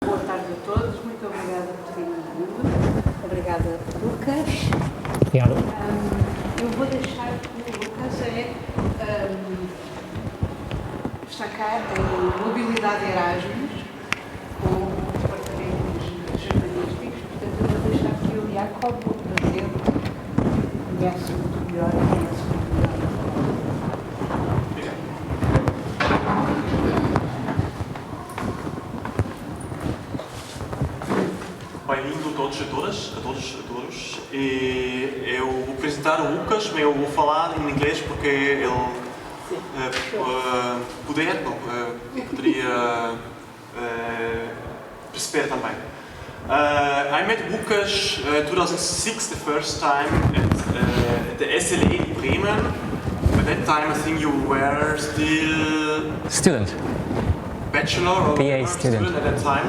Boa tarde a todos, muito obrigada por terem vindo. Obrigada, Łukasz. Obrigado. Eu vou deixar que o Łukasz destacar a mobilidade Erasmus com os departamentos jornalísticos, portanto eu vou deixar que o Jacob conhece muito melhor Bem-vindo a todos e a todos. E eu vou apresentar o Łukasz, mas eu vou falar em inglês porque ele poderia perceber também. I met Łukasz 2006 the first time at the SLA in Bremen. At that time I think you were still Student. bachelor or BA student at that time.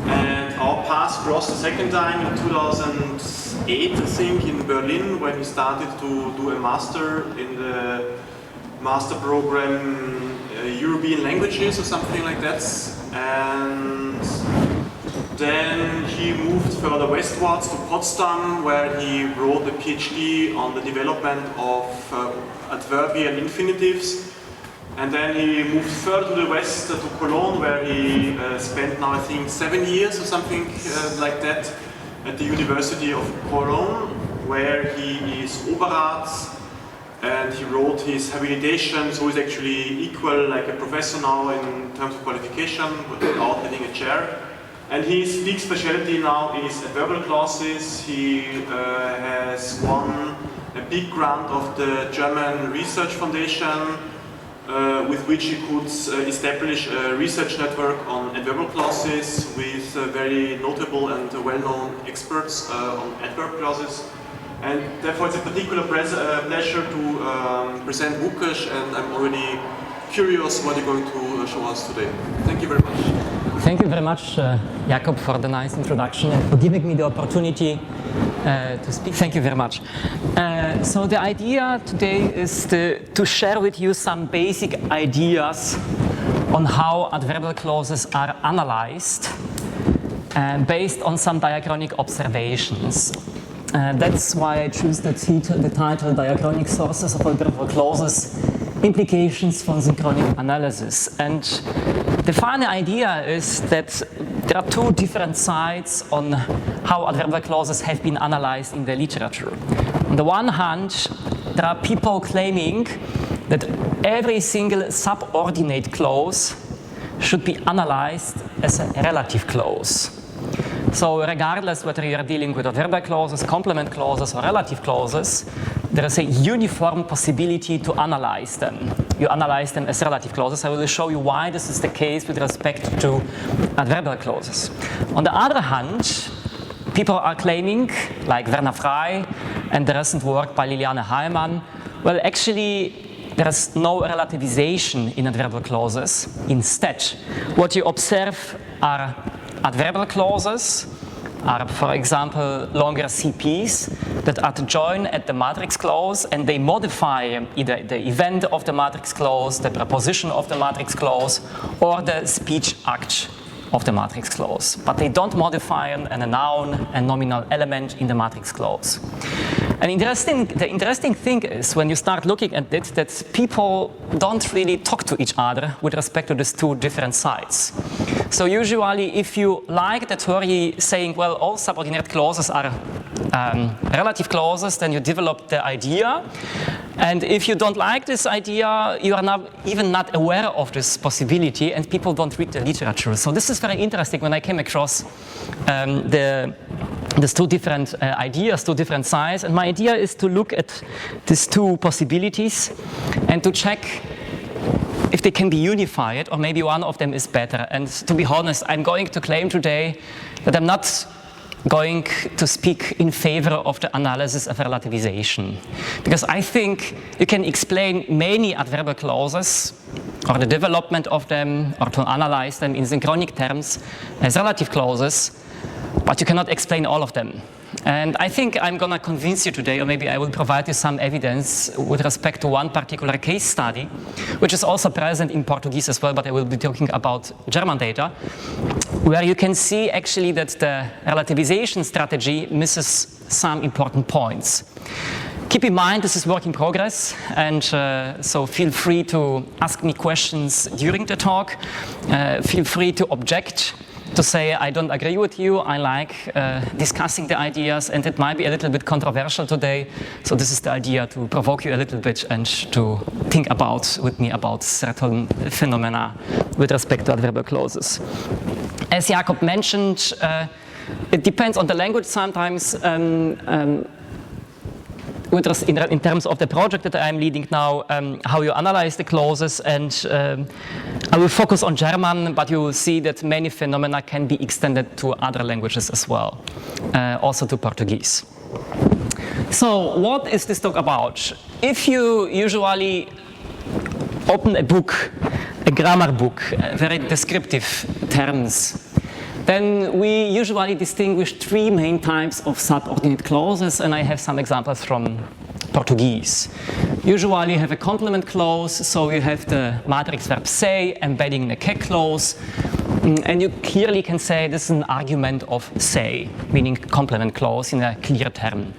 And our paths crossed the second time in 2008, I think, in Berlin, when we started to do a master in the master program European languages or something like that. And then he moved further westwards to Potsdam, where he wrote a PhD on the development of adverbial infinitives. And then he moved further to the west to Cologne, where he spent now I think 7 years or something like that at the University of Cologne, where he is Oberarzt and he wrote his habilitation, so he's actually equal like a professor now in terms of qualification without having a chair. And his big specialty now is adverbial clauses. He has won a big grant of the German Research Foundation, with which he could establish a research network on adverbial clauses with very notable and well-known experts on adverb clauses. And therefore it's a particular pleasure to present Łukasz, and I'm already curious what you're going to show us today. Thank you very much. Thank you very much, Jakob, for the nice introduction and for giving me the opportunity to speak. Thank you very much. So the idea today is to share with you some basic ideas on how adverbial clauses are analyzed based on some diachronic observations. That's why I choose the title Diachronic Sources of Adverbial Clauses, Implications from Synchronic Analysis. And the final idea is that there are two different sides on how adverbial clauses have been analyzed in the literature. On the one hand, there are people claiming that every single subordinate clause should be analyzed as a relative clause. So regardless whether you are dealing with adverbial clauses, complement clauses, or relative clauses, there is a uniform possibility to analyze them. You analyze them as relative clauses. I will show you why this is the case with respect to adverbial clauses. On the other hand, people are claiming, like Werner Frey and the recent work by Liliane Haegeman, well, actually, there is no relativization in adverbial clauses. Instead, what you observe are adverbial clauses, are, for example, longer CPs that adjoin at the matrix clause, and they modify either the event of the matrix clause, the preposition of the matrix clause, or the speech act of the matrix clause. But they don't modify a noun and nominal element in the matrix clause. And the interesting thing is, when you start looking at it, that people don't really talk to each other with respect to these two different sides. So usually, if you like the theory saying, well, all subordinate clauses are relative clauses, then you develop the idea. And if you don't like this idea, you are even not aware of this possibility, and people don't read the literature. So this is very interesting when I came across these two different ideas, two different sides. And my idea is to look at these two possibilities and to check if they can be unified, or maybe one of them is better. And to be honest, I'm going to claim today that I'm not going to speak in favor of the analysis of relativization. Because I think you can explain many adverbial clauses, or the development of them, or to analyze them in synchronic terms as relative clauses, but you cannot explain all of them. And I think I'm going to convince you today, or maybe I will provide you some evidence with respect to one particular case study, which is also present in Portuguese as well, but I will be talking about German data, where you can see actually that the relativization strategy misses some important points. Keep in mind this is work in progress, and so feel free to ask me questions during the talk. Feel free to object, to say I don't agree with you. I like discussing the ideas, and it might be a little bit controversial today. So this is the idea, to provoke you a little bit and to think with me about certain phenomena with respect to adverbial clauses. As Jakob mentioned, it depends on the language sometimes. In terms of the project that I'm leading now, how you analyze the clauses, and I will focus on German, but you will see that many phenomena can be extended to other languages as well, also to Portuguese. So what is this talk about? If you usually open a book, a grammar book, very descriptive terms, then we usually distinguish three main types of subordinate clauses, and I have some examples from Portuguese. Usually you have a complement clause, so you have the matrix verb say embedding in a que clause, and you clearly can say this is an argument of say, meaning complement clause in a clear term.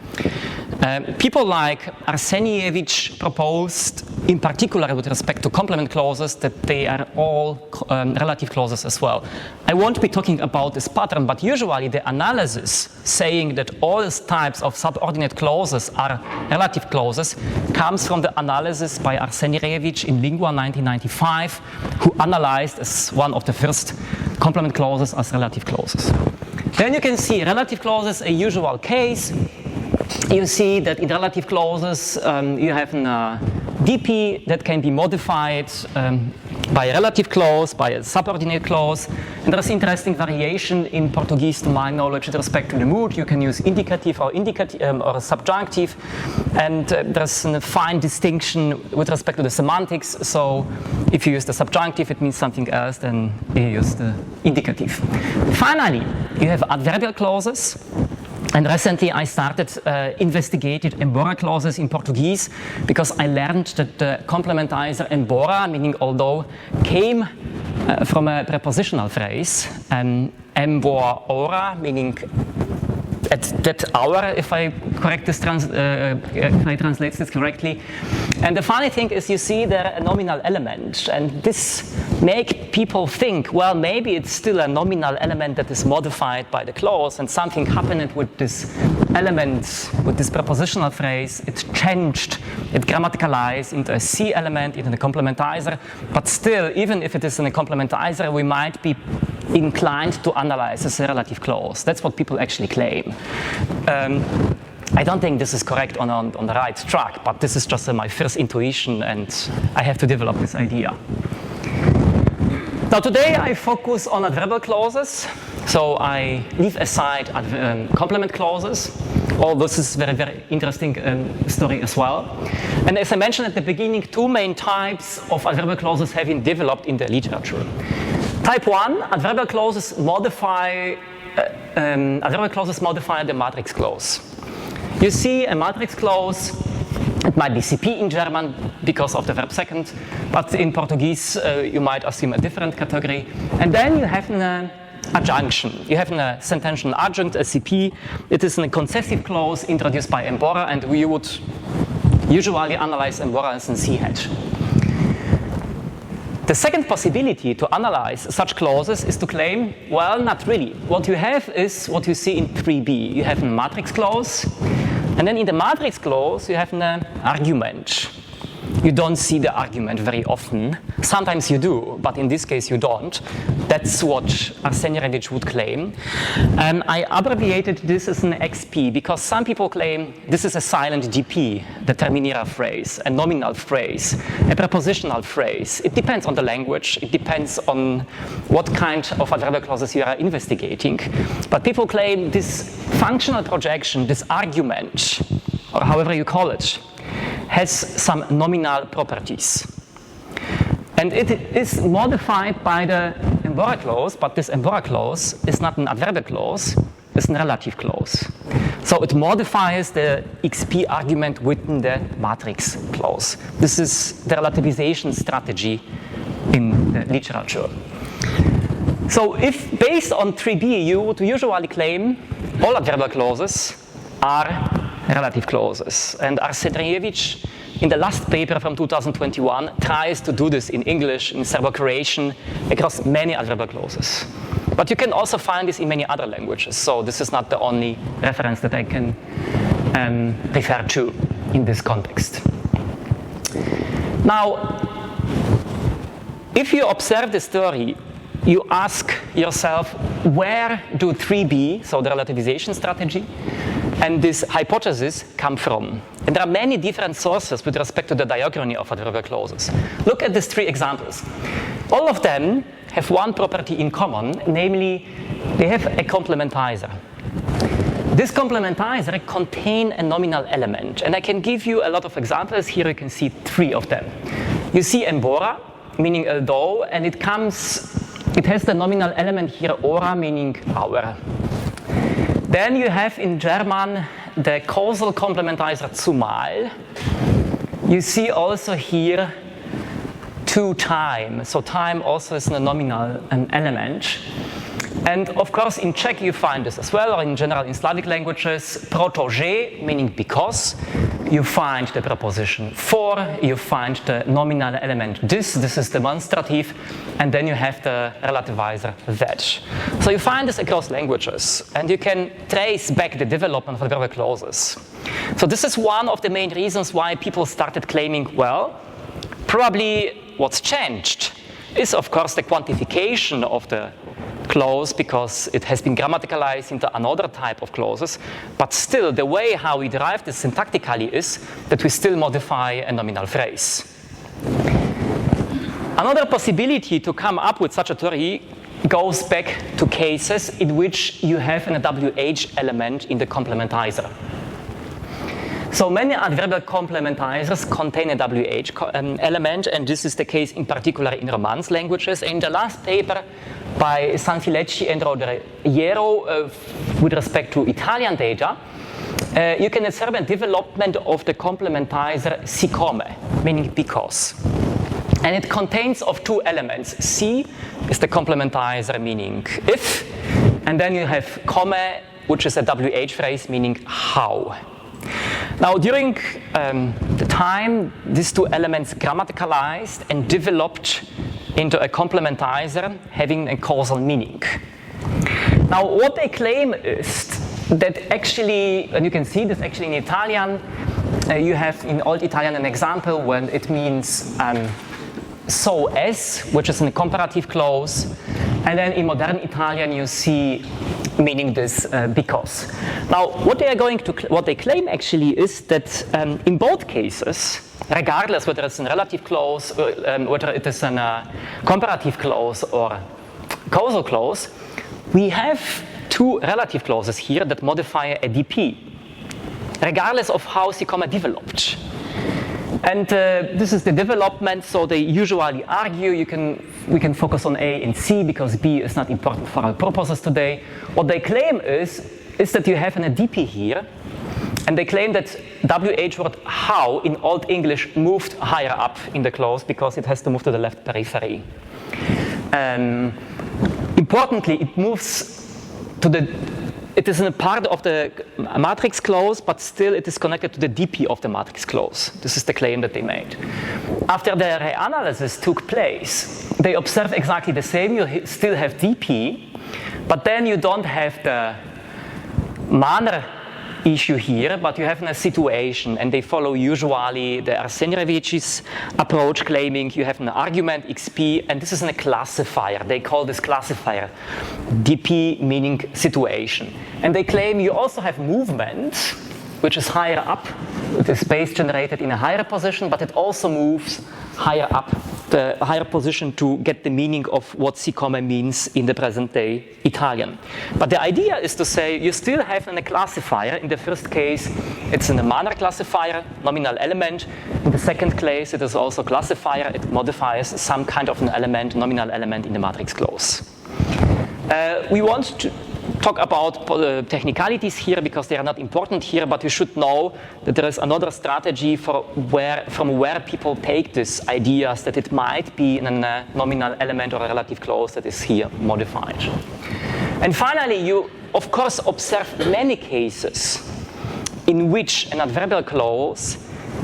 People like Arsenijević proposed, in particular with respect to complement clauses, that they are all relative clauses as well. I won't be talking about this pattern, but usually the analysis saying that all types of subordinate clauses are relative clauses comes from the analysis by Arsenijević in Lingua 1995, who analyzed as one of the first complement clauses as relative clauses. Then you can see relative clauses, a usual case. You see that in relative clauses you have a DP that can be modified by a relative clause, by a subordinate clause. And there's interesting variation in Portuguese, to my knowledge, with respect to the mood. You can use indicative or subjunctive. And there's a fine distinction with respect to the semantics. So if you use the subjunctive, it means something else than you use the indicative. Finally, you have adverbial clauses. And recently I started investigating embora clauses in Portuguese, because I learned that the complementizer embora, meaning although, came from a prepositional phrase, embora ora, meaning at that hour, if I translate this correctly. And the funny thing is, you see there a nominal element, and this makes people think, well, maybe it's still a nominal element that is modified by the clause, and something happened with this element, with this prepositional phrase. It changed, it grammaticalized into a C element, into a complementizer. But still, even if it is in a complementizer, we might be inclined to analyze as a relative clause. That's what people actually claim. I don't think this is correct on the right track, but this is just my first intuition, and I have to develop this idea. Now today I focus on adverbial clauses, so I leave aside complement clauses. All this is very, very interesting story as well. And as I mentioned at the beginning, two main types of adverbial clauses have been developed in the literature. Type 1, adverbial clauses modify the matrix clause. You see a matrix clause, it might be CP in German because of the verb second, but in Portuguese you might assume a different category. And then you have an adjunction. You have a sentential adjunct, a CP. It is a concessive clause introduced by embora, and we would usually analyze embora as a C-head. The second possibility to analyze such clauses is to claim, well, not really. What you have is what you see in 3b. You have a matrix clause, and then in the matrix clause you have an argument. You don't see the argument very often. Sometimes you do, but in this case you don't. That's what Arsenijević would claim. And I abbreviated this as an XP because some people claim this is a silent DP, the terminira phrase, a nominal phrase, a prepositional phrase. It depends on the language. It depends on what kind of adverbial clauses you are investigating. But people claim this functional projection, this argument, or however you call it, has some nominal properties. And it is modified by the embora clause, but this embora clause is not an adverbial clause, it's a relative clause. So it modifies the XP argument within the matrix clause. This is the relativization strategy in the literature. So if based on 3b, you would usually claim all adverbial clauses are relative clauses. And Arsenijević, in the last paper from 2021, tries to do this in English, in Serbo-Croatian, across many adverbial clauses. But you can also find this in many other languages. So this is not the only reference that I can refer to in this context. Now, if you observe the story, you ask yourself, where do 3b, so the relativization strategy, and this hypothesis come from? And there are many different sources with respect to the diachrony of adverbial clauses. Look at these 3 examples. All of them have one property in common, namely, they have a complementizer. This complementizer contains a nominal element, and I can give you a lot of examples. Here you can see 3 of them. You see embora, meaning although, and it has the nominal element here ora, meaning our. Then you have in German the causal complementizer zumal. You see also here to time. So time also is a nominal element. And of course in Czech you find this as well, or in general in Slavic languages, protože, meaning because. You find the preposition for, you find the nominal element this is demonstrative, and then you have the relativizer that. So you find this across languages, and you can trace back the development of adverbial clauses. So this is one of the main reasons why people started claiming, well, probably what's changed is of course the quantification of the clause, because it has been grammaticalized into another type of clauses, but still the way how we derive this syntactically is that we still modify a nominal phrase. Another possibility to come up with such a theory goes back to cases in which you have an WH element in the complementizer. So many adverbial complementizers contain a WH element, and this is the case in particular in Romance languages. In the last paper by Sanfelici Rodeghiero with respect to Italian data, you can observe a development of the complementizer siccome, meaning because. And it contains of 2 elements. Si is the complementizer meaning if, and then you have come, which is a WH phrase meaning how. Now, during the time, these 2 elements grammaticalized and developed into a complementizer having a causal meaning. Now, what they claim is that actually, and you can see this actually in Italian, you have in Old Italian an example when it means so as, which is in a comparative clause, and then in modern Italian you see meaning this because. Now, what they claim actually is that in both cases, regardless whether it's a relative clause, whether it is a comparative clause or causal clause, we have 2 relative clauses here that modify a DP, regardless of how siccome developed. And this is the development, so they usually argue we can focus on A and C because B is not important for our purposes today. What they claim is that you have an DP here, and they claim that WH word how in Old English moved higher up in the clause because it has to move to the left periphery. Importantly, it moves to it is in a part of the matrix clause, but still it is connected to the DP of the matrix clause. This is the claim that they made. After the reanalysis took place, they observed exactly the same. You still have DP, but then you don't have the manner issue here, but you have a situation, and they follow usually the Arsenijević's approach, claiming you have an argument XP, and this is a classifier. They call this classifier DP, meaning situation. And they claim you also have movement, which is higher up, with the space generated in a higher position, but it also moves higher up, the higher position to get the meaning of what siccome means in the present day Italian. But the idea is to say you still have a classifier. In the first case, it's in a manner classifier, nominal element. In the second case, it is also classifier. It modifies some kind of an element, nominal element in the matrix clause. We want talk about technicalities here because they are not important here, but you should know that there is another strategy from where people take these ideas that it might be in a nominal element or a relative clause that is here modified. And finally, you of course observe many cases in which an adverbial clause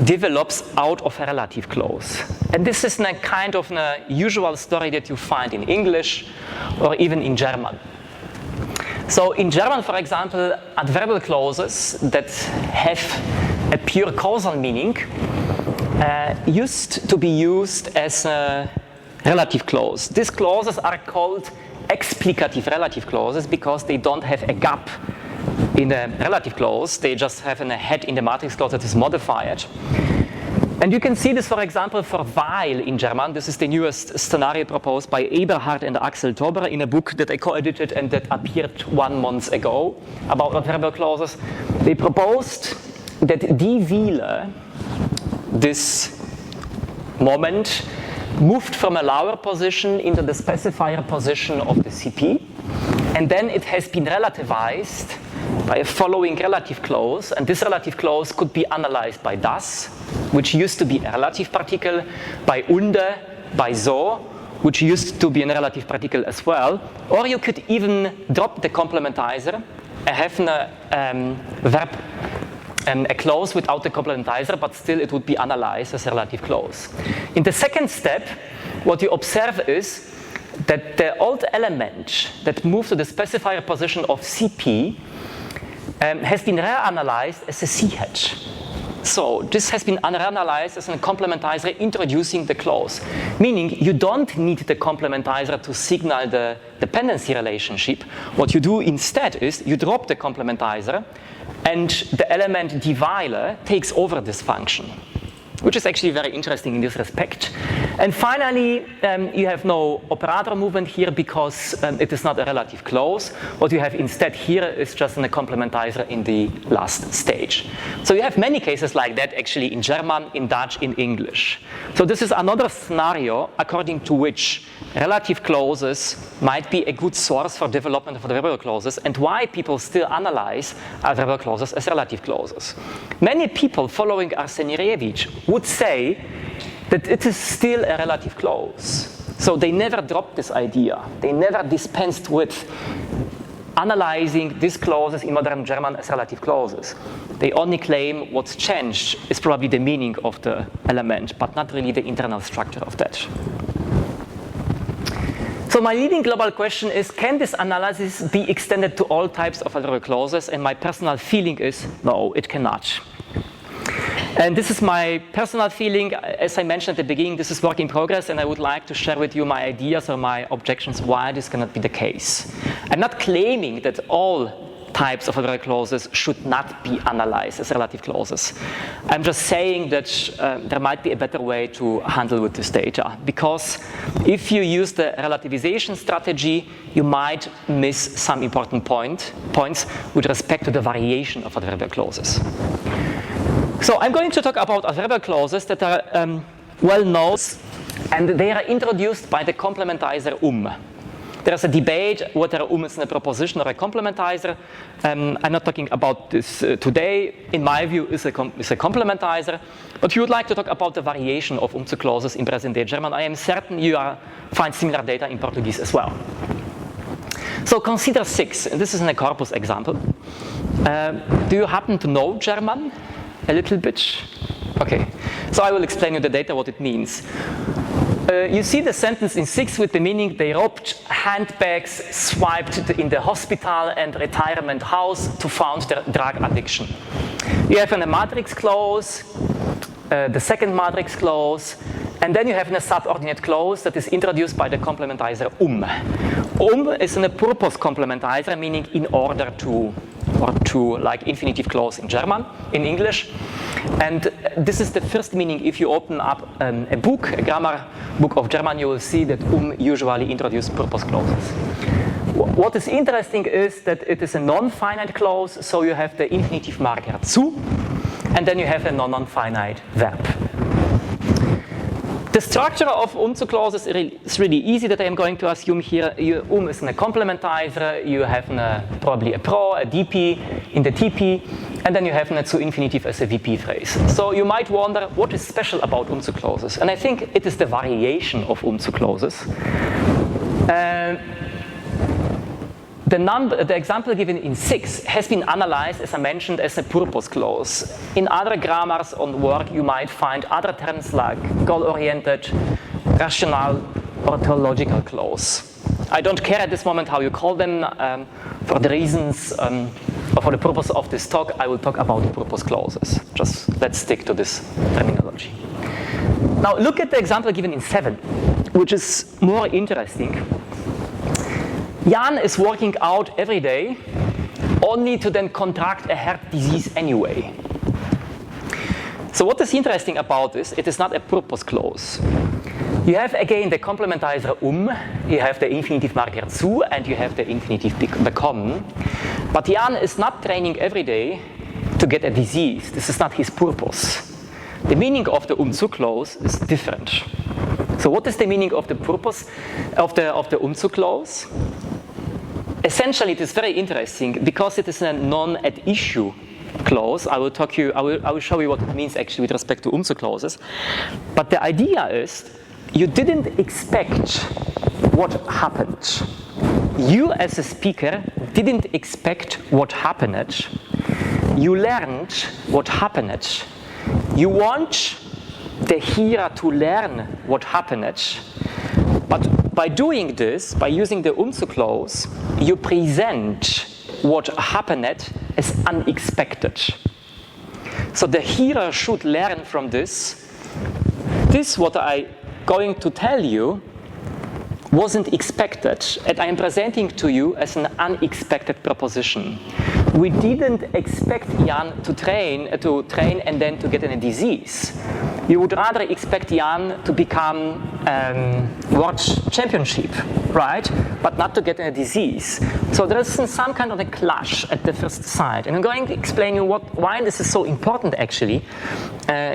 develops out of a relative clause. And this is a kind of a usual story that you find in English or even in German. So in German, for example, adverbial clauses that have a pure causal meaning used to be used as a relative clause. These clauses are called explicative relative clauses because they don't have a gap in a relative clause. They just have a head in the matrix clause that is modified. And you can see this, for example, for weil in German. This is the newest scenario proposed by Eberhard and Axel Tauber in a book that I co-edited and that appeared 1 month ago about adverbial clauses. They proposed that die Weile, this moment, moved from a lower position into the specifier position of the CP, and then it has been relativized by a following relative clause, and this relative clause could be analyzed by das, which used to be a relative particle, by unde, by so, which used to be a relative particle as well, or you could even drop the complementizer and have a verb, a clause without the complementizer, but still it would be analyzed as a relative clause. In the second step, what you observe is that the old element that moved to the specifier position of CP has been reanalyzed as a CH. So this has been reanalyzed as a complementizer introducing the clause, meaning you don't need the complementizer to signal the dependency relationship. What you do instead is you drop the complementizer and the element die Weile takes over this function, which is actually very interesting in this respect. And finally, you have no operator movement here because it is not a relative clause. What you have instead here is just a complementizer in the last stage. So you have many cases like that actually in German, in Dutch, in English. So this is another scenario according to which relative clauses might be a good source for development of adverbial clauses and why people still analyze adverbial clauses as relative clauses. Many people following Arsenijević would say that it is still a relative clause. So they never dropped this idea. They never dispensed with analyzing these clauses in modern German as relative clauses. They only claim what's changed is probably the meaning of the element, but not really the internal structure of that. So my leading global question is, can this analysis be extended to all types of adverbial clauses? And my personal feeling is, no, it cannot. And this is my personal feeling. As I mentioned at the beginning, this is work in progress, and I would like to share with you my ideas or my objections why this cannot be the case. I'm not claiming that all types of adverbial clauses should not be analyzed as relative clauses. I'm just saying that there might be a better way to handle with this data, because if you use the relativization strategy, you might miss some important points with respect to the variation of adverbial clauses. So I'm going to talk about adverbial clauses that are well known, and they are introduced by the complementizer There's a debate whether is a proposition or a complementizer. I'm not talking about this today. In my view, is a complementizer. But if you would like to talk about the variation of clauses in present-day German, I am certain you find similar data in Portuguese as well. So consider 6, and this is a corpus example. Do you happen to know German? A little bit? Okay, so I will explain you the data, what it means. You see the sentence in 6 with the meaning they robbed handbags, swiped in the hospital and retirement house to found their drug addiction. You have a matrix clause, the second matrix clause, and then you have a subordinate clause that is introduced by the complementizer is a purpose complementizer, meaning in order to, or to, like infinitive clause in German, in English. And this is the first meaning. If you open up a book, a grammar book of German, you will see that usually introduces purpose clauses. What is interesting is that it is a non-finite clause, so you have the infinitive marker zu, and then you have a non-finite verb. The the structure of clauses is really easy that I am going to assume here. Is a complementizer, you have probably a pro, a DP in the TP, and then you have a zu infinitiv as a VP phrase. So you might wonder what is special about clauses, and I think it is the variation of clauses. The example given in 6 has been analyzed, as I mentioned, as a purpose clause. In other grammars on work, you might find other terms like goal-oriented, rational, or theological clause. I don't care at this moment how you call them. For the reasons, or for the purpose of this talk, I will talk about the purpose clauses. Just let's stick to this terminology. Now look at the example given in 7, which is more interesting. Jan is working out every day, only to then contract a heart disease anyway. So what is interesting about this, it is not a purpose clause. You have again the complementizer you have the infinitive marker zu, and you have the infinitive bekommen. But Jan is not training every day to get a disease. This is not his purpose. The meaning of the zu clause is different. So what is the meaning of the purpose of the zu clause? Essentially, it is very interesting because it is a non-at-issue clause. I will show you what it means actually with respect to zu clauses. But the idea is you didn't expect what happened. You as a speaker didn't expect what happened. You learned what happened. You want the hearer to learn what happened. But by doing this, by using the zu clause, you present what happened as unexpected. So the hearer should learn from this. This, what I going to tell you, wasn't expected, and I am presenting to you as an unexpected proposition. We didn't expect Jan to train and then to get a disease. You would rather expect Jan to become world championship, right? But not to get a disease. So there is some kind of a clash at the first sight. And I'm going to explain you why this is so important actually,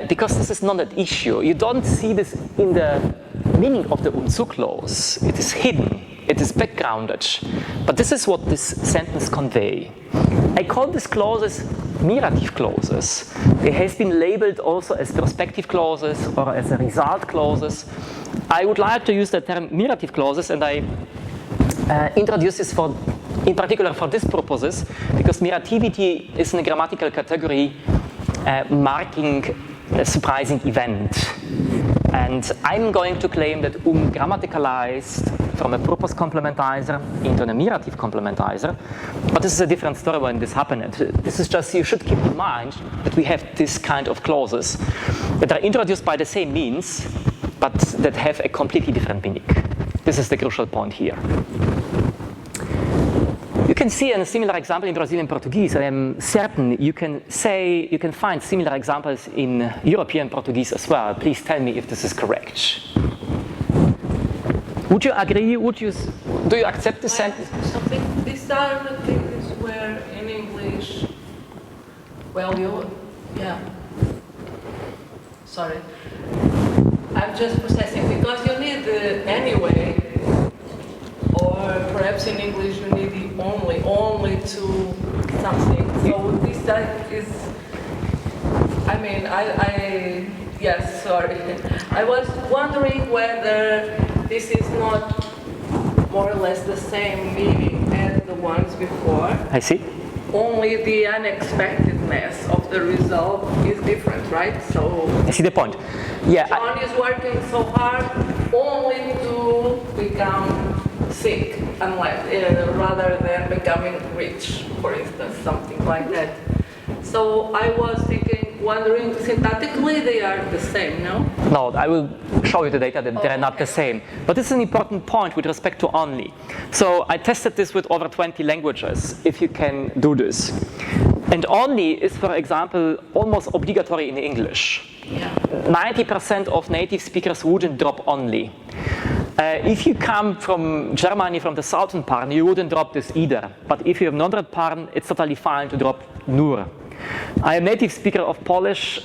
because this is not an issue. You don't see this in the meaning of the zu clause. It is hidden. It is backgrounded. But this is what this sentence conveys. I call these clauses mirative clauses. They have been labeled also as perspective clauses or as a result clauses. I would like to use the term mirative clauses, and I introduce this in particular for these purposes, because mirativity is a grammatical category marking a surprising event. And I'm going to claim that grammaticalized from a purpose complementizer into a mirative complementizer. But this is a different story when this happened. This is just, you should keep in mind that we have this kind of clauses that are introduced by the same means, but that have a completely different meaning. This is the crucial point here. You can see a similar example in Brazilian Portuguese. I am certain you can find similar examples in European Portuguese as well. Please tell me if this is correct. Would you agree? Do you accept this sentence? Something. These are the things where in English, sorry. I'm just processing because you need the anyway. Or perhaps in English you need the only to something. So this is, yes, sorry. I was wondering whether this is not more or less the same meaning as the ones before. I see. Only the unexpectedness of the result is different, right? So I see the point. Yeah. John is working so hard only to become sick, rather than becoming rich, for instance, something like that. So I was wondering, syntactically they are the same, no? No, I will show you the data that they are not the same. But this is an important point with respect to only. So I tested this with over 20 languages, if you can do this. And only is, for example, almost obligatory in English. Yeah. 90% of native speakers wouldn't drop only. If you come from Germany, from the southern part, you wouldn't drop this either. But if you have northern part, it's totally fine to drop nur. I am a native speaker of Polish.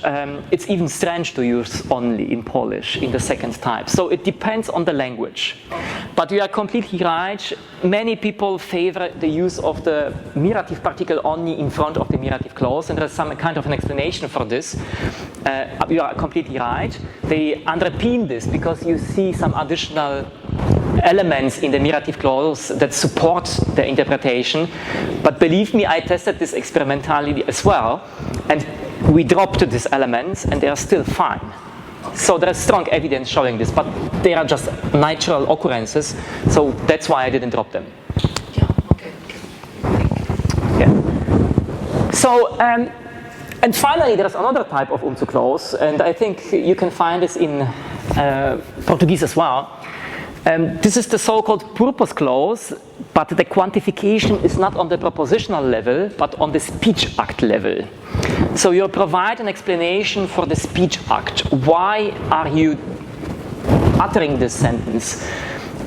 It's even strange to use only in Polish in the second type. So it depends on the language. But you are completely right. Many people favor the use of the mirative particle only in front of the mirative clause, and there's some kind of an explanation for this. You are completely right. They underpin this because you see some additional elements in the mirative clause that support the interpretation. But believe me, I tested this experimentally as well, and we dropped these elements and they are still fine. So there is strong evidence showing this, but they are just natural occurrences, so that's why I didn't drop them. Yeah, okay. Yeah. So, and finally, there's another type of clause, and I think you can find this in Portuguese as well. This is the so-called purpose clause, but the quantification is not on the propositional level, but on the speech act level. So you provide an explanation for the speech act. Why are you uttering this sentence?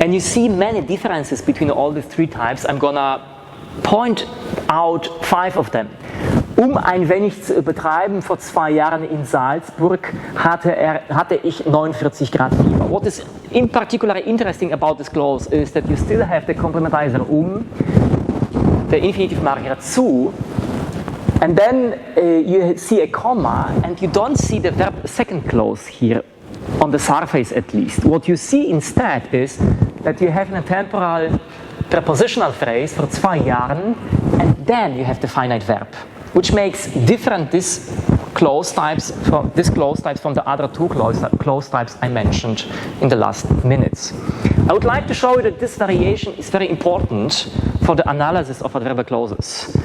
And you see many differences between all the three types. I'm gonna point out 5 of them. Ein wenig zu übertreiben, vor 2 Jahren in Salzburg hatte ich 49 Grad Fieber. What is in particular interesting about this clause is that you still have the complementizer the infinitive marker zu, and then you see a comma, and you don't see the verb second clause here, on the surface at least. What you see instead is that you have a temporal prepositional phrase for 2 Jahren, and then you have the finite verb, which makes different this clause types from the other 2 clause types I mentioned in the last minutes. I would like to show you that this variation is very important for the analysis of adverbial clauses.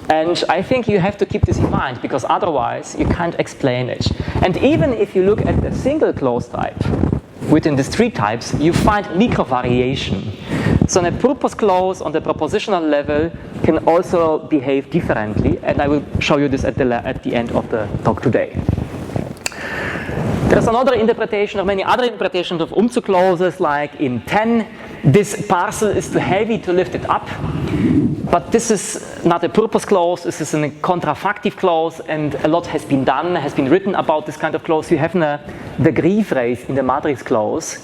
And I think you have to keep this in mind, because otherwise you can't explain it. And even if you look at the single clause type within these 3 types, you find micro variation. So a purpose clause on the propositional level can also behave differently, and I will show you this at the end of the talk today. There's another interpretation, or many other interpretations of clauses, like in 10, this parcel is too heavy to lift it up. But this is not a purpose clause, this is a contrafactive clause, and a lot has been written about this kind of clause. You have the Degree phrase in the matrix clause,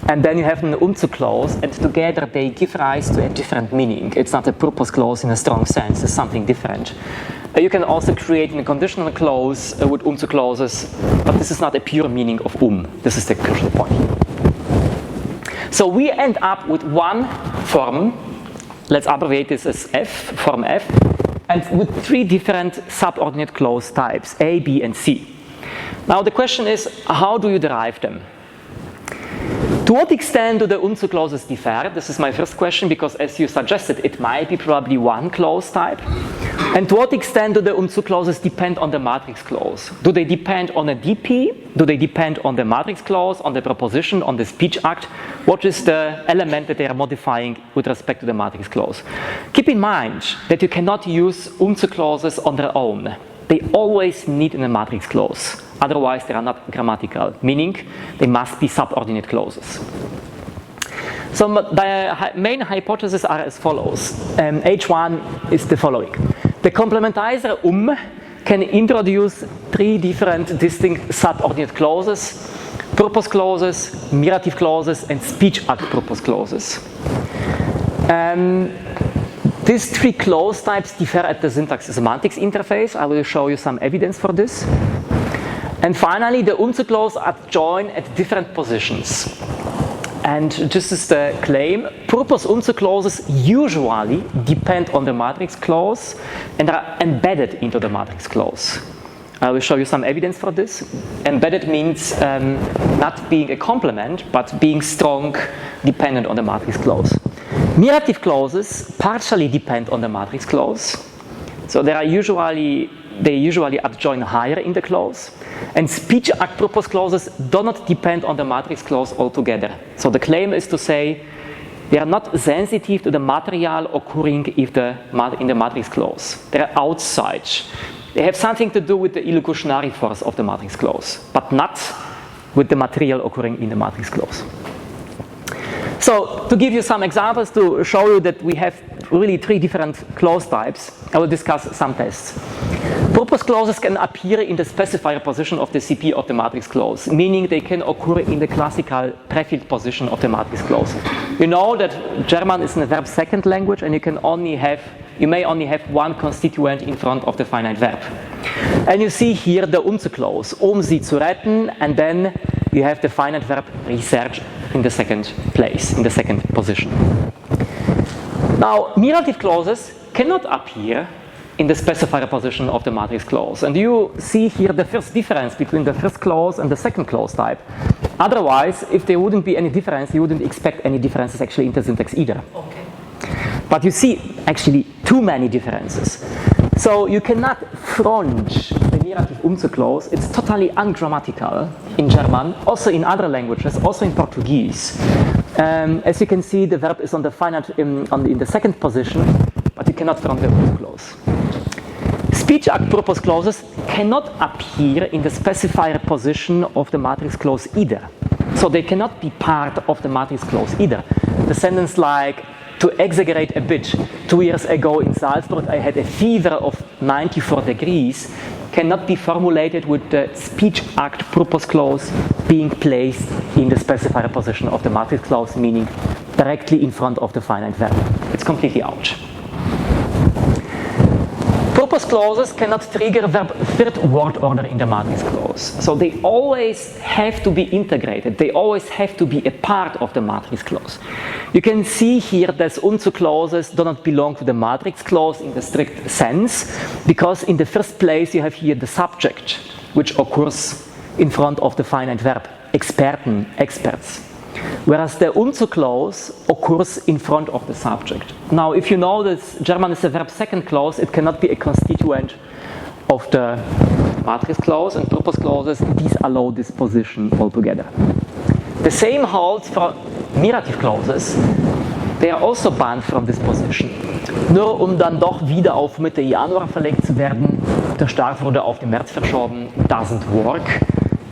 and then you have an clause, and together they give rise to a different meaning. It's not a purpose clause in a strong sense, it's something different. You can also create a conditional clause with clauses, but this is not a pure meaning of This is the crucial point. So we end up with one form. Let's abbreviate this as F, form F, and with 3 different subordinate clause types, A, B, and C. Now the question is, how do you derive them? To what extent do the clauses differ? This is my first question, because as you suggested, it might be probably one clause type. And to what extent do the clauses depend on the matrix clause? Do they depend on a DP? Do they depend on the matrix clause, on the proposition, on the speech act? What is the element that they are modifying with respect to the matrix clause? Keep in mind that you cannot use clauses on their own. They always need a matrix clause. Otherwise, they are not grammatical, meaning they must be subordinate clauses. So the main hypotheses are as follows. H1 is the following. The complementizer can introduce 3 different distinct subordinate clauses: purpose clauses, mirative clauses, and speech act purpose clauses. These 3 clause types differ at the syntax-semantics interface. I will show you some evidence for this. And finally, the clause adjoin at different positions. And this is the claim. Purpose clauses usually depend on the matrix clause and are embedded into the matrix clause. I will show you some evidence for this. Embedded means not being a complement, but being strong, dependent on the matrix clause. Mirative clauses partially depend on the matrix clause. So they usually adjoin higher in the clause. And speech act purpose clauses do not depend on the matrix clause altogether. So the claim is to say they are not sensitive to the material occurring in the matrix clause. They are outside. They have something to do with the illocutionary force of the matrix clause, but not with the material occurring in the matrix clause. So to give you some examples to show you that we have really 3 different clause types, I will discuss some tests. Purpose clauses can appear in the specifier position of the CP of the matrix clause, meaning they can occur in the classical prefilled position of the matrix clause. You know that German is a verb second language, and you may only have one constituent in front of the finite verb. And you see here the clause, sie zu retten, and then you have the finite verb research in the second place, in the second position. Now, mirative clauses cannot appear in the specifier position of the matrix clause. And you see here the first difference between the first clause and the second clause type. Otherwise, if there wouldn't be any difference, you wouldn't expect any differences actually in the syntax either. Okay. But you see actually too many differences. So you cannot front the mirative clause. It's totally ungrammatical in German, also in other languages, also in Portuguese. As you can see, the verb is on the finite in the second position, but you cannot front the clause. Speech act purpose clauses cannot appear in the specifier position of the matrix clause either. So they cannot be part of the matrix clause either. The sentence like, to exaggerate a bit, 2 years ago in Salzburg I had a fever of 94 degrees, cannot be formulated with the speech act purpose clause being placed in the specifier position of the matrix clause, meaning directly in front of the finite verb. It's completely out. Purpose clauses cannot trigger verb third word order in the matrix clause. So they always have to be integrated. They always have to be a part of the matrix clause. You can see here that clauses do not belong to the matrix clause in the strict sense, because in the first place you have here the subject, which occurs in front of the finite verb, Experten, experts. Whereas the clause occurs in front of the subject. Now, if you know that German is a verb second clause, it cannot be a constituent of the matrix clause, and purpose clauses disallow this position altogether. The same holds for mirative clauses. They are also banned from this position. Nur dann doch wieder auf Mitte Januar verlegt zu werden, der Start wurde auf den März verschoben, doesn't work.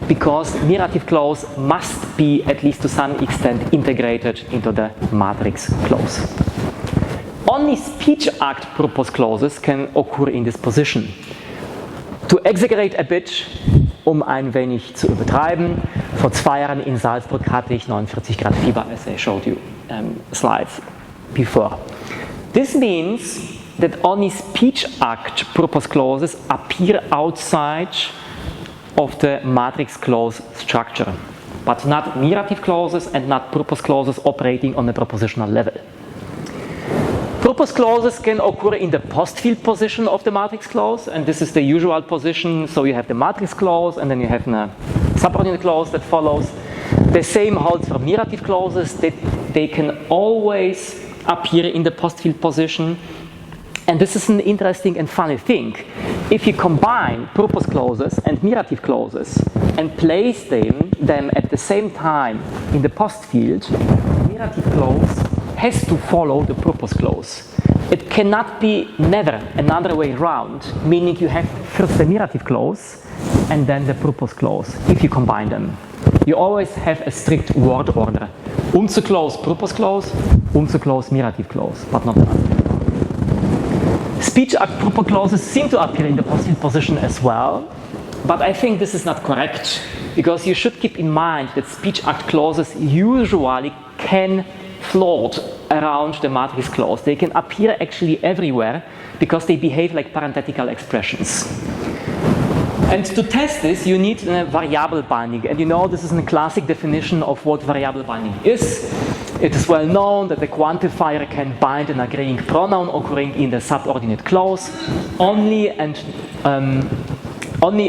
Because mirative clause must be, at least to some extent, integrated into the matrix clause. Only speech act purpose clauses can occur in this position. To exaggerate a bit, ein wenig zu übertreiben, vor 2 Jahren in Salzburg hatte ich 49 Grad Fieber, as I showed you slides before. This means that only speech act purpose clauses appear outside of the matrix clause structure, but not mirative clauses and not purpose clauses operating on the propositional level. Purpose clauses can occur in the postfield position of the matrix clause, and this is the usual position. So you have the matrix clause, and then you have a subordinate clause that follows. The same holds for mirative clauses, that they can always appear in the postfield position. And this is an interesting and funny thing. If you combine purpose clauses and mirative clauses and place them at the same time in the postfield, the mirative clause has to follow the purpose clause. It cannot be never another way around, meaning you have first the mirative clause and then the purpose clause, if you combine them. You always have a strict word order. Clause, purpose clause, clause, mirative clause, but not other. Speech act purpose clauses seem to appear in the postfield position as well, but I think this is not correct, because you should keep in mind that speech act clauses usually can float around the matrix clause. They can appear actually everywhere because they behave like parenthetical expressions. And to test this, you need a variable binding. And you know this is a classic definition of what variable binding is. It is well known that the quantifier can bind an agreeing pronoun occurring in the subordinate clause only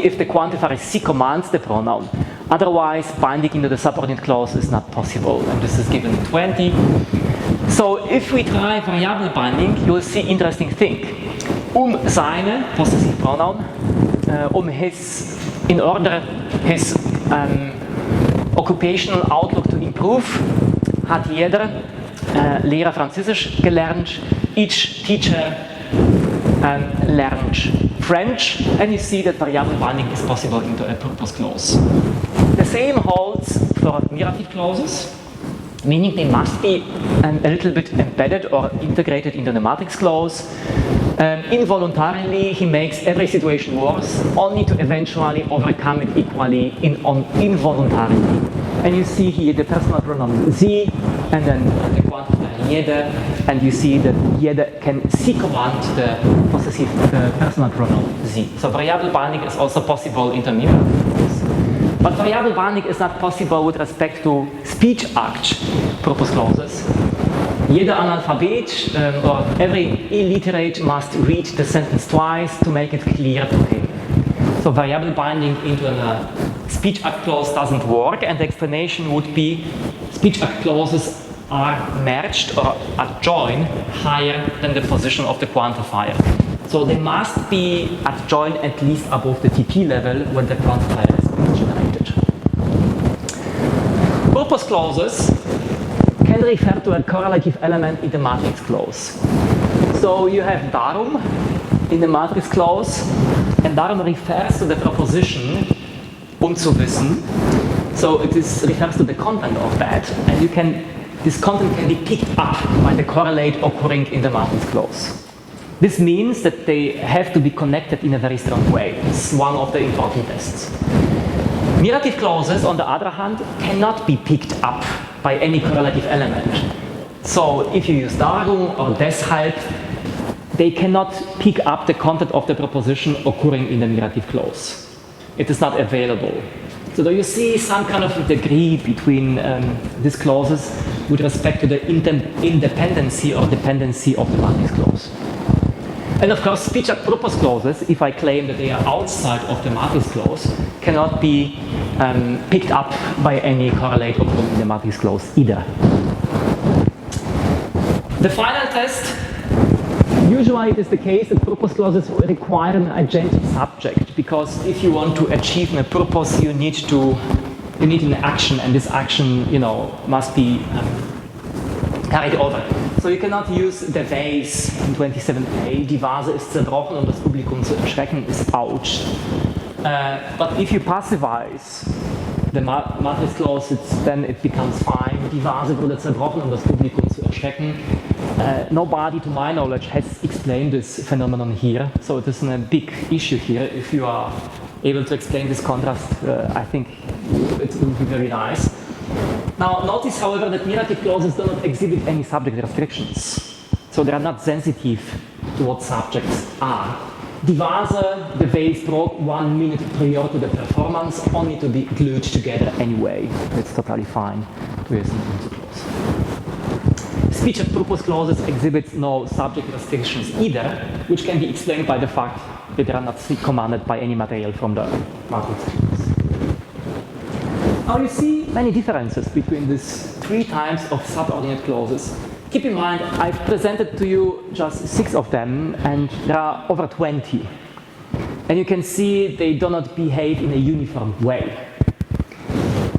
if the quantifier C commands the pronoun. Otherwise, binding into the subordinate clause is not possible. And this is given 20. So if we try variable binding, you will see interesting thing. Seine, possessive pronoun, his, in order his occupational outlook to improve, hat jeder Lehrer Französisch gelernt. Each teacher learned French, and you see that variable binding is possible into a purpose clause. The same holds for mirative clauses, meaning they must be a little bit embedded or integrated into the matrix clause. Involuntarily, he makes every situation worse, only to eventually overcome it equally involuntarily. And you see here the personal pronoun sie, and then the quantifier jede, and you see that jede can sequent the possessive personal pronoun sie. So variable binding is also possible in the mirror. But variable binding is not possible with respect to speech act purpose clauses. Jeder Analphabet or every illiterate must read the sentence twice to make it clear to him. So variable binding into a speech act clause doesn't work, and the explanation would be speech act clauses are merged or adjoin higher than the position of the quantifier. So they must be adjoined at least above the TP level when the quantifier is being generated. Purpose clauses can refer to a correlative element in the matrix clause. So you have darum in the matrix clause, and darum refers to the proposition zu wissen. So it refers to the content of that, and this content can be picked up by the correlate occurring in the matrix clause. This means that they have to be connected in a very strong way. It's one of the important tests. Mirative clauses, on the other hand, cannot be picked up by any correlative element. So if you use darum or deshalb, they cannot pick up the content of the proposition occurring in the mirative clause. It is not available. So you see some kind of degree between these clauses with respect to the independency or dependency of the matrix clause. And of course, speech act purpose clauses, if I claim that they are outside of the matrix clause, cannot be picked up by any correlate occurring in the matrix clause either. The final test, usually it is the case that purpose clauses require an agentic subject, because if you want to achieve a purpose, you need an action, and this action, must be carried over. So you cannot use the vase in 27a, die Vase ist zerbrochen, um das Publikum zu erschrecken, ist ouch. But if you passivize the matrix clause, then it becomes fine. Die Vase wurde zerbrochen, um das Publikum zu erschrecken. Nobody, to my knowledge, has explained this phenomenon here, so it is a big issue here. If you are able to explain this contrast, I think it will be very nice. Now, notice, however, that mirative clauses do not exhibit any subject restrictions, so they are not sensitive to what subjects are. Die Vase, the vase, broke 1 minute prior to the performance, only to be glued together anyway. It's totally fine to use an clause. Speech act purpose clauses exhibit no subject restrictions either, which can be explained by the fact that they are not commanded by any material from the matrix clause. Now you see many differences between these 3 types of subordinate clauses. Keep in mind, I've presented to you just 6 of them, and there are over 20. And you can see they do not behave in a uniform way.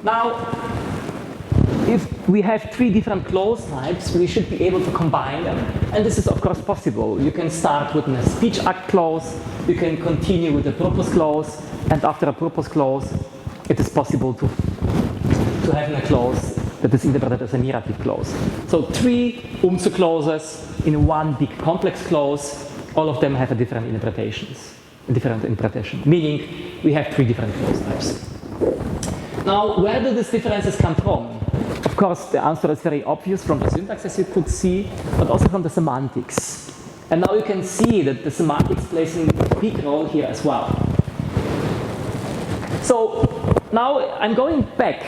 Now, if we have 3 different clause types, we should be able to combine them. And this is of course possible. You can start with a speech act clause, you can continue with a purpose clause, and after a purpose clause, it is possible to have a clause that is interpreted as a mirative clause. So 3 clauses in one big complex clause, all of them have a different interpretation, meaning we have 3 different clause types. Now, where do these differences come from? Of course, the answer is very obvious from the syntax, as you could see, but also from the semantics. And now you can see that the semantics plays a big role here as well. So now I'm going back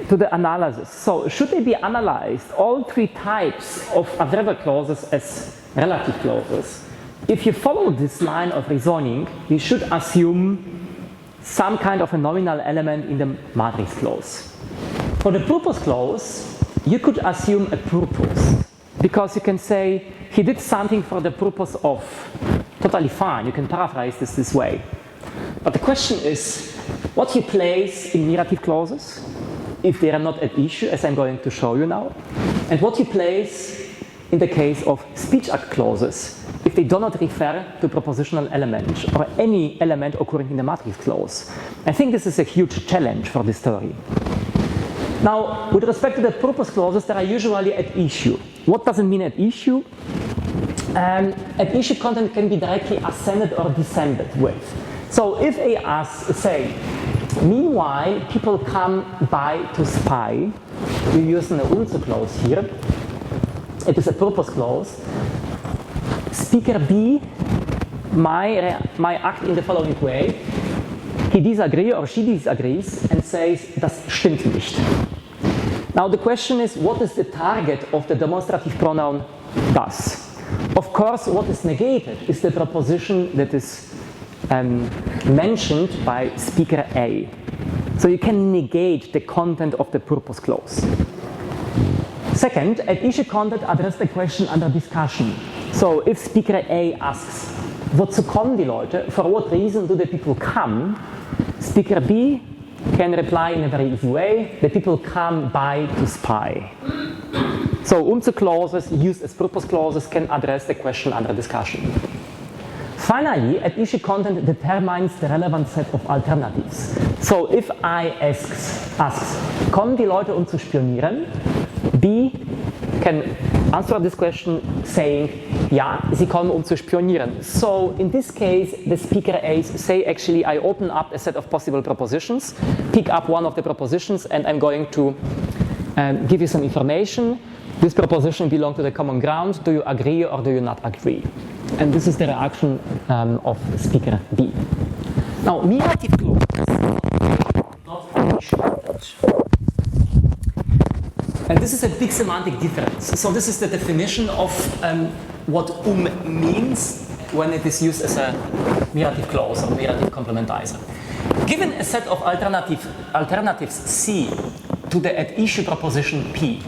to the analysis. So should they be analyzed, all 3 types of adverbial clauses, as relative clauses? If you follow this line of reasoning, we should assume some kind of a nominal element in the matrix clause. For the purpose clause, you could assume a purpose, because you can say he did something for the purpose of. Totally fine, you can paraphrase this way. But the question is, what you place in mirative clauses, if they are not at issue, as I'm going to show you now, and what you place in the case of speech act clauses, if they do not refer to propositional element or any element occurring in the matrix clause. I think this is a huge challenge for this theory. Now, with respect to the purpose clauses, they are usually at issue. What does it mean at issue? At issue content can be directly ascended or descended with. So if I ask, say, meanwhile, people come by to spy, we use an also clause here. It is a purpose clause. Speaker B might act in the following way. He disagrees or she disagrees and says, das stimmt nicht. Now the question is, what is the target of the demonstrative pronoun das? Of course, what is negated is the proposition that is mentioned by speaker A. So you can negate the content of the purpose clause. Second, at issue content address the question under discussion. So if speaker A asks, wozu kommen die Leute? For what reason do the people come? Speaker B can reply in a very easy way. The people come by to spy. So clauses used as purpose clauses can address the question under discussion. Finally, at issue content determines the relevant set of alternatives. So if I asks, kommen die Leute zu spionieren? B can answer this question saying, ja, sie kommen zu spionieren. So in this case, the speaker A say, actually, I open up a set of possible propositions, pick up one of the propositions, and I'm going to give you some information. This proposition belongs to the common ground. Do you agree or do you not agree? And this is the reaction of speaker B. Now, mediative clause not issue content. And this is a big semantic difference. So this is the definition of what means when it is used as a mediative clause or mediative complementizer. Given a set of alternatives C to the at issue proposition P,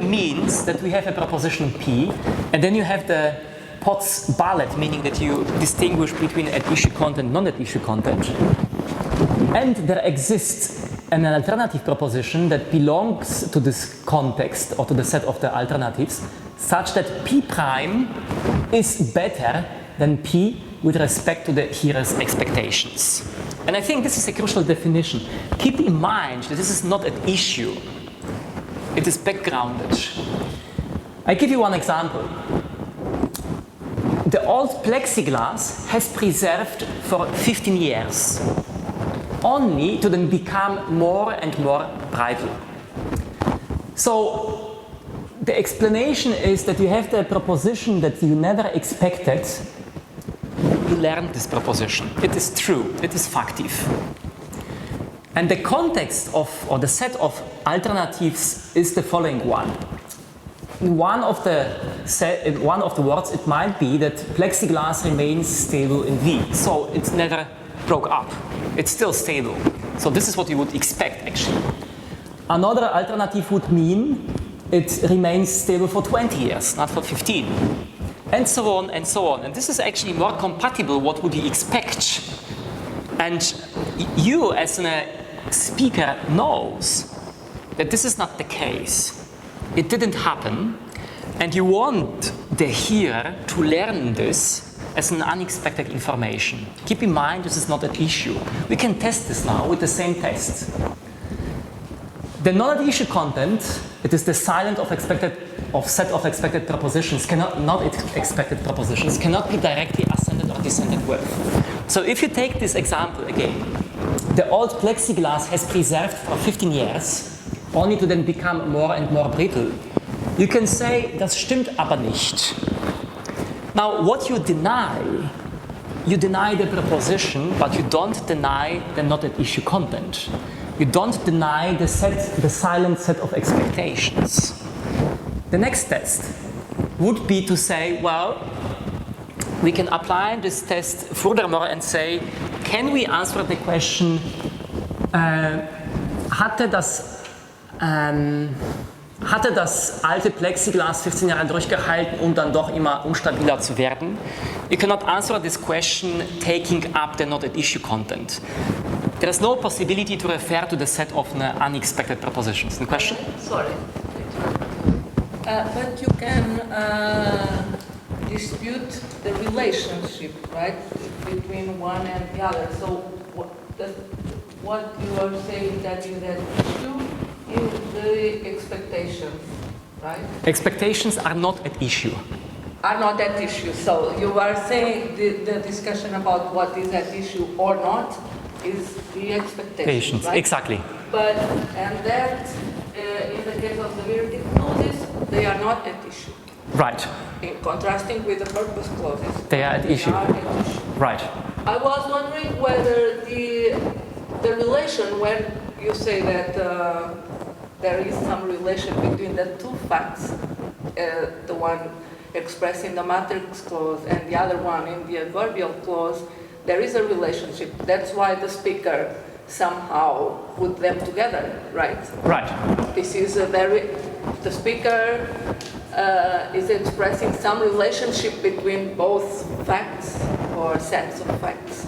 means that we have a proposition P, and then you have the Potts ballet, meaning that you distinguish between at issue content and non at issue content. And there exists an alternative proposition that belongs to this context or to the set of the alternatives, such that P prime is better than P with respect to the hearer's expectations. And I think this is a crucial definition. Keep in mind that this is not an issue. It is backgrounded. I give you one example. The old plexiglass has preserved for 15 years, only to then become more and more brittle. So the explanation is that you have the proposition that you never expected. You learned this proposition. It is true. It is factive. And the context of, or the set of alternatives is the following one. In one of the words, it might be that plexiglass remains stable in V. So it never broke up. It's still stable. So this is what you would expect, actually. Another alternative would mean it remains stable for 20 years, not for 15. And so on and so on. And this is actually more compatible what would you expect. And you, as a speaker, knows that this is not the case. It didn't happen, and you want the hearer to learn this as an unexpected information. Keep in mind, this is not an issue. We can test this now with the same test. The non-issue content, it is the silent of set of expected propositions, not expected propositions, cannot be directly ascended or descended with. So if you take this example again, the old plexiglass has preserved for 15 years, only to then become more and more brittle. You can say, das stimmt aber nicht. Now, what you deny the proposition, but you don't deny the not at issue content. You don't deny the silent set of expectations. The next test would be to say, well, we can apply this test furthermore and say, can we answer the question, hatte das alte Plexiglas 15 Jahre durchgehalten, um dann doch immer unstabiler zu werden? You cannot answer this question taking up the not at issue content. There is no possibility to refer to the set of unexpected propositions. The question? Sorry. But you can dispute the relationship, right, between one and the other. So what you are saying that you had issue is the expectations, right? Expectations are not at issue. are not at issue. So you are saying the discussion about what is at issue or not is the expectation, right? Exactly. But, and that, in the case of the mirative clauses, they are not at issue. Right. In contrasting with the purpose clauses. They are at issue. Right. I was wondering whether the relation, when you say that there is some relation between the two facts, the one expressed in the matrix clause and the other one in the adverbial clause, there is a relationship. That's why the speaker somehow put them together, right? Right. This is the speaker is expressing some relationship between both facts or sets of facts.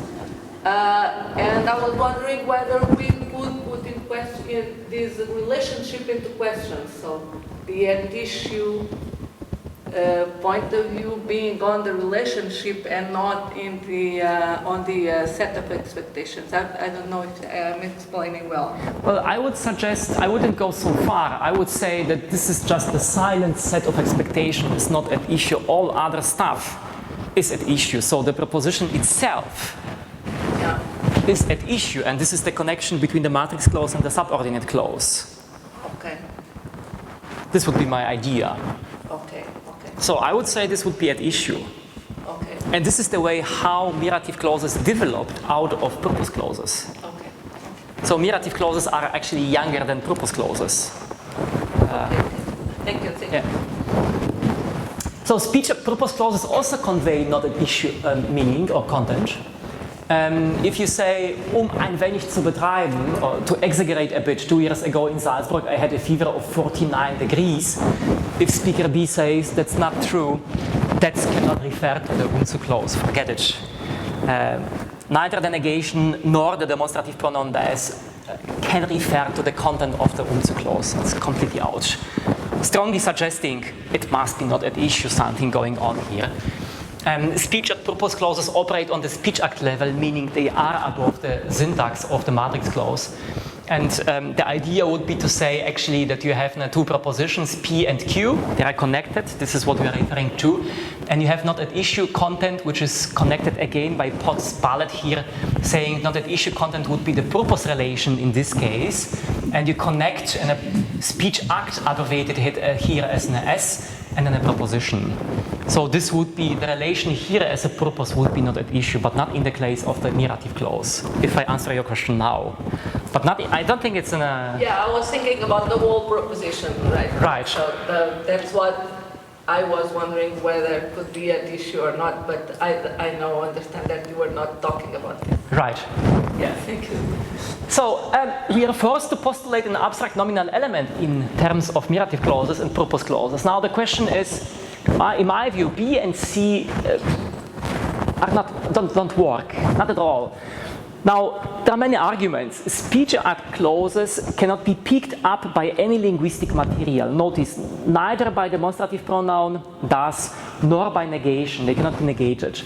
And I was wondering whether we could put in question this relationship into question. So the at issue point of view being on the relationship and not in the on the set of expectations. I don't know if I'm explaining well. Well, I would suggest, I wouldn't go so far. I would say that this is just the silent set of expectations, is not at issue. All other stuff is at issue. So the proposition itself is at issue, and this is the connection between the matrix clause and the subordinate clause. Okay. This would be my idea. Okay. So I would say this would be at issue. Okay. And this is the way how mirative clauses developed out of purpose clauses. Okay. So mirative clauses are actually younger than purpose clauses. Thank you. Yeah. So speech purpose clauses also convey not an issue meaning or content. If you say, ein wenig zu betreiben, or to exaggerate a bit, 2 years ago in Salzburg I had a fever of 49 degrees. If speaker B says that's not true, that cannot refer to the unzu clause, forget it. Neither the negation nor the demonstrative pronoun des can refer to the content of the unzu clause. It's completely out. Strongly suggesting it must be not at issue, something going on here. Speech act purpose clauses operate on the speech act level, meaning they are above the syntax of the matrix clause. And the idea would be to say actually that you have two propositions, P and Q, they are connected, this is what we are referring to. And you have not at issue content, which is connected again by Potts Ballet here, saying not at issue content would be the purpose relation in this case. And you connect in a speech act abbreviated here as an S and then a proposition. So this would be, the relation here as a purpose would be not at issue, but not in the case of the mirative clause, if I answer your question now. But not, I don't think it's in a... Yeah, I was thinking about the whole proposition, right? Right. So that's what I was wondering whether it could be at issue or not, but I now understand that you were not talking about this. Right. Yeah, thank you. So we are forced to postulate an abstract nominal element in terms of mirative clauses and purpose clauses. Now the question is, in my view, B and C don't work, not at all. Now, there are many arguments. Speech act clauses cannot be picked up by any linguistic material. Notice, neither by demonstrative pronoun, das, nor by negation. They cannot be negated.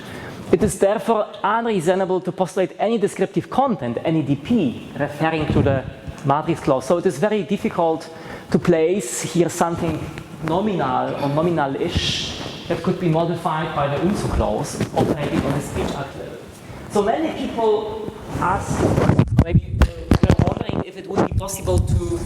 It is therefore unreasonable to postulate any descriptive content, any DP, referring to the matrix clause. So it is very difficult to place here something nominal or nominal-ish that could be modified by the unzu clause operating on the speech act level. So many people ask, maybe they're wondering if it would be possible to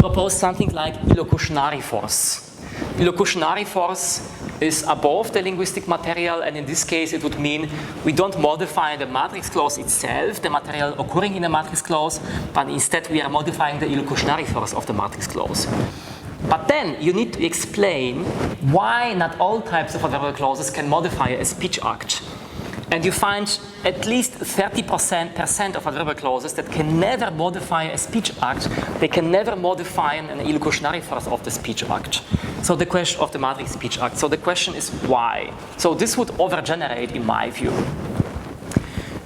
propose something like illocutionary force. Illocutionary force is above the linguistic material, and in this case it would mean we don't modify the matrix clause itself, the material occurring in the matrix clause, but instead we are modifying the illocutionary force of the matrix clause. But then you need to explain why not all types of adverbial clauses can modify a speech act. And you find at least 30% of adverbial clauses that can never modify a speech act. They can never modify an illocutionary force of the speech act. So the question of the matrix speech act. So the question is why? So this would overgenerate in my view.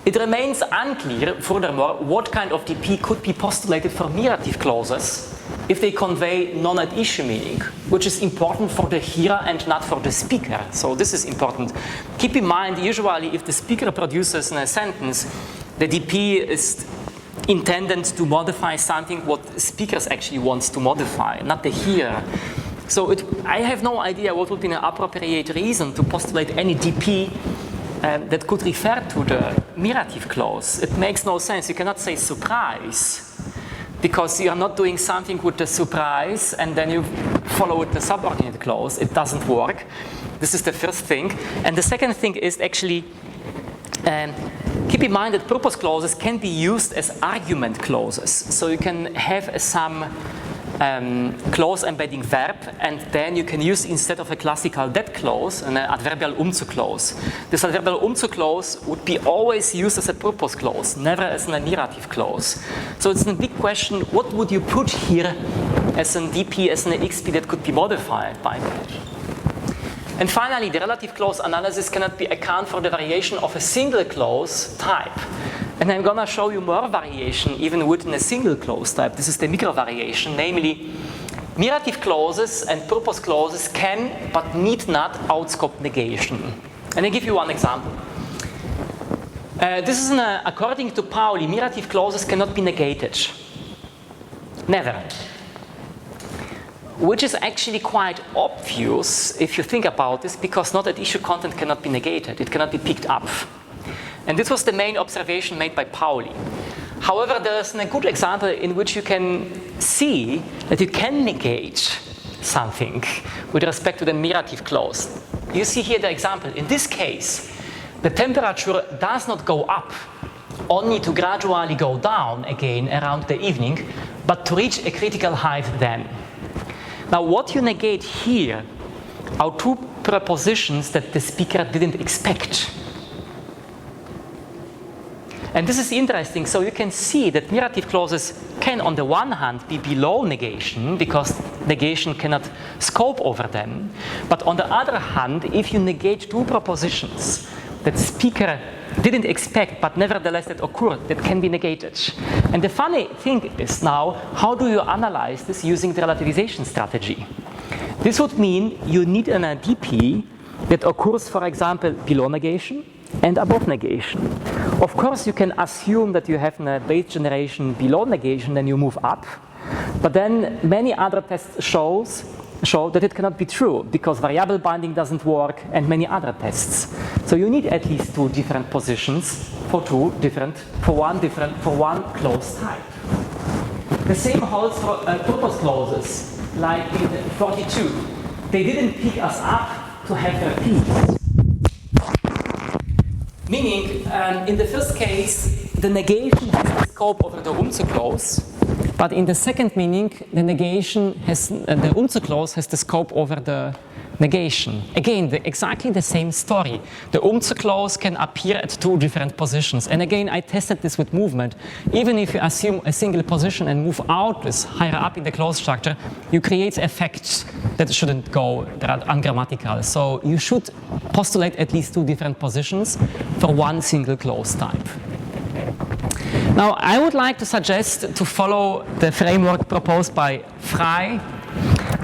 It remains unclear, furthermore, what kind of DP could be postulated for mirative clauses if they convey non-at-issue meaning, which is important for the hearer and not for the speaker. So this is important. Keep in mind, usually if the speaker produces in a sentence, the DP is intended to modify something what speakers actually wants to modify, not the hearer. So I have no idea what would be an appropriate reason to postulate any DP that could refer to the mirative clause. It makes no sense. You cannot say surprise, because you are not doing something with the surprise and then you follow with the subordinate clause. It doesn't work. This is the first thing. And the second thing is actually, keep in mind that purpose clauses can be used as argument clauses. So you can have some clause embedding verb, and then you can use, instead of a classical that clause, an adverbial Umzug clause. This adverbial Umzug clause would be always used as a purpose clause, never as an admirative clause. So it's a big question, what would you put here as an DP, as an XP that could be modified by that? And finally, the relative clause analysis cannot be account for the variation of a single clause type. And I'm going to show you more variation even within a single clause type. This is the micro variation, namely, mirative clauses and purpose clauses can but need not outscope negation. And I give you one example. This is according to Pauli, mirative clauses cannot be negated. Never. Which is actually quite obvious if you think about this, because not at issue content cannot be negated. It cannot be picked up. And this was the main observation made by Pauli. However, there's a good example in which you can see that you can negate something with respect to the mirative clause. You see here the example. In this case, the temperature does not go up, only to gradually go down again around the evening, but to reach a critical height then. Now, what you negate here are two prepositions that the speaker didn't expect. And this is interesting. So you can see that mirative clauses can, on the one hand, be below negation, because negation cannot scope over them. But on the other hand, if you negate two prepositions that speaker didn't expect, but nevertheless that occurred, that can be negated. And the funny thing is now, how do you analyze this using the relativization strategy? This would mean you need an DP that occurs, for example, below negation and above negation. Of course, you can assume that you have a base generation below negation, then you move up. But then many other tests show that it cannot be true, because variable binding doesn't work, and many other tests. So you need at least two different positions for one closed type. The same holds for purpose clauses, like in 42. They didn't pick us up to have their peace. Meaning, in the first case, the negation has the scope over the Umzug clause. But in the second meaning, the negation has, the Umzug clause has the scope over the negation. Again, exactly the same story. The Umzug clause can appear at two different positions. And again, I tested this with movement. Even if you assume a single position and move out this higher up in the clause structure, you create effects that shouldn't go, that are ungrammatical. So you should postulate at least two different positions for one single clause type. Now, I would like to suggest to follow the framework proposed by Frey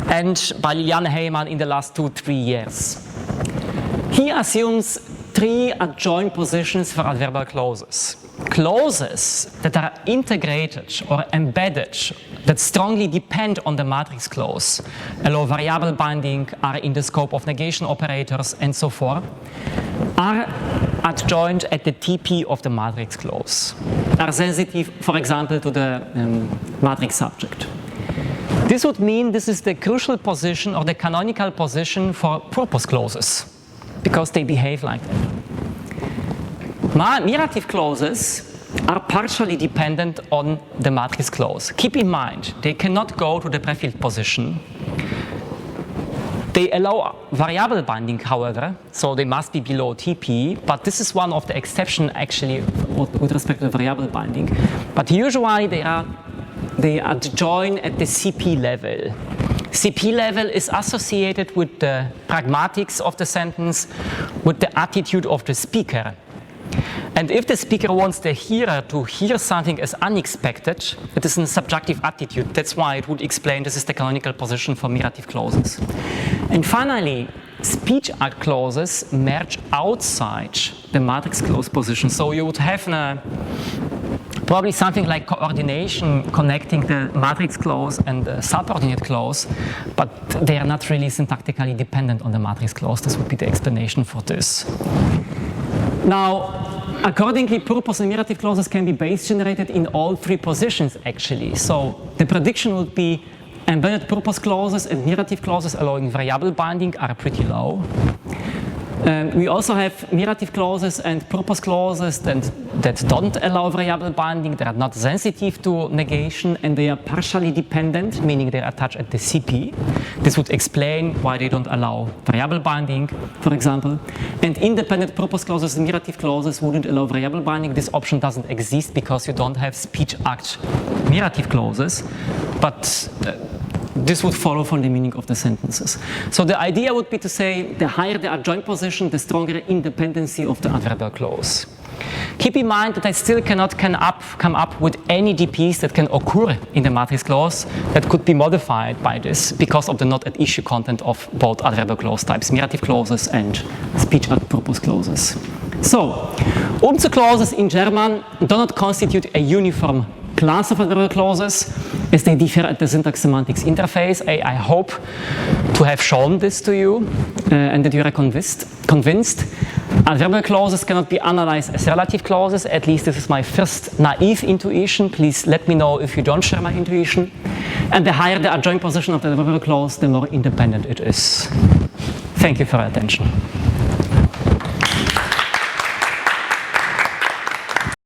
and by Liliane Haegeman in the last 2-3 years. He assumes three adjoin positions for adverbial clauses. Clauses that are integrated or embedded, that strongly depend on the matrix clause, allow variable binding, are in the scope of negation operators, and so forth, are adjoined at the TP of the matrix clause, are sensitive, for example, to the matrix subject. This would mean this is the crucial position or the canonical position for purpose clauses, because they behave like that. Mirative clauses are partially dependent on the matrix clause. Keep in mind, they cannot go to the prefilled position. They allow variable binding, however, so they must be below TP, but this is one of the exceptions actually with respect to variable binding. But usually they adjoin at the CP level. CP level is associated with the pragmatics of the sentence, with the attitude of the speaker. And if the speaker wants the hearer to hear something as unexpected, it is a subjective attitude. That's why it would explain this is the canonical position for mirative clauses. And finally, speech act clauses merge outside the matrix clause position. So you would have a probably something like coordination connecting the matrix clause and the subordinate clause, but they are not really syntactically dependent on the matrix clause. This would be the explanation for this. Now, accordingly, purpose and merative clauses can be base generated in all three positions actually. So the prediction would be embedded purpose clauses and merative clauses allowing variable binding are pretty low. We also have merative clauses and purpose clauses that don't allow variable binding. They are not sensitive to negation, and they are partially dependent, meaning they are attached at the CP. This would explain why they don't allow variable binding, for example. And independent purpose clauses and merative clauses wouldn't allow variable binding. This option doesn't exist because you don't have speech act merative clauses. But this would follow from the meaning of the sentences. So the idea would be to say the higher the adjoint position, the stronger independency of the adverbial clause. Keep in mind that I still cannot come up with any DPs that can occur in the matrix clause that could be modified by this because of the not at issue content of both adverbial clause types, merative clauses and speech at purpose clauses. So, clauses in German do not constitute a uniform class of adverbial clauses as they differ at the syntax semantics interface. I hope to have shown this to you and that you are convinced. Adverbial clauses cannot be analyzed as relative clauses. At least this is my first naive intuition. Please let me know if you don't share my intuition. And the higher the adjoint position of the adverbial clause, the more independent it is. Thank you for your attention.